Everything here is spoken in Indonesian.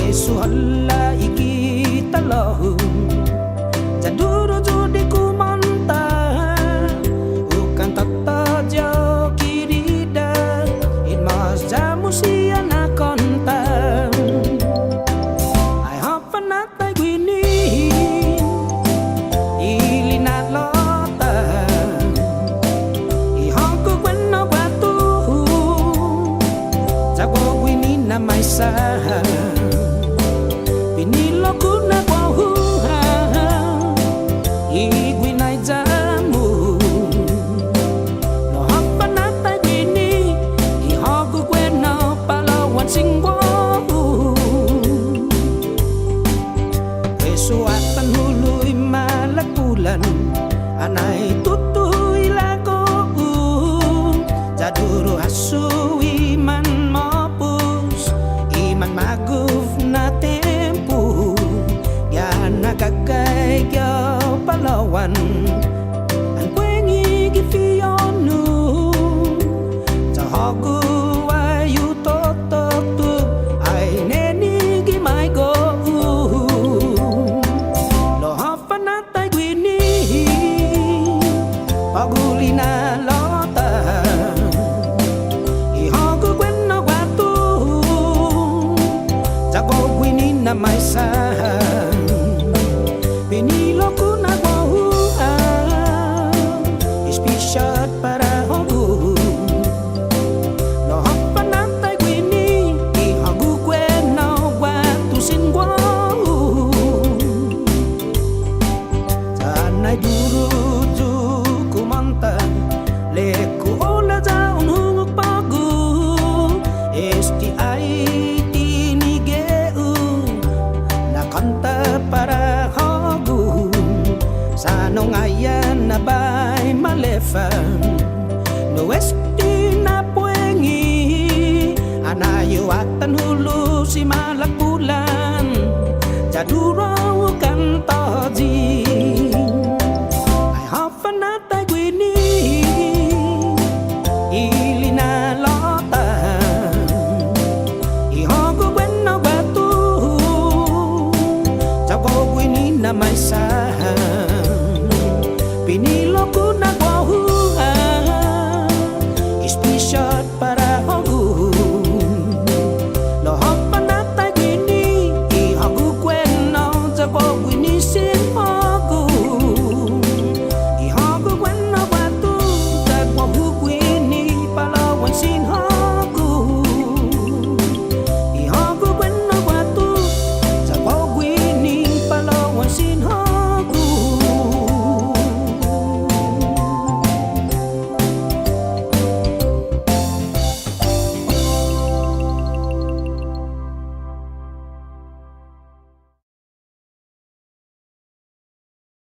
Suhala ikita lahu jaduro jodi ku manta ukan tata jo kirida in mas jamu siana konta I hope not I gwini ilina lota I hongku kwena watu jago gwini na maisa Pinilo ko na kwahuha Igwi na jamu No hapa na tayo bini Ihogo kwena palawan singwo Kesuatan hulu'y malagpulan Anay tutu'y lago Jaduro hasu iman mapus Iman maguf na tempo Yan nakagay kyaw palawan Ang kwengi gifiyonu Tahagu ay utototu Ay neni gimay go Lohapan na tayo gwini Paguli na lota Ihagu kwena watu Jago gwini na maisa Pinilo ko na kwahuha Ispisat para hogu Lohapan na tayo gwini Ihagu kwena watu singwo Tanay duru kumanta Leku ola jaun hunguk pagu STI tinigeu Nakanta para hogu Sanong ayan na bay malefan No esti na puengi Anayo atan hulu si malagpulan Jaduro kan toji I hope na tayo gwini Ilina lota Ihogo kwena watu Jago gwini na maisa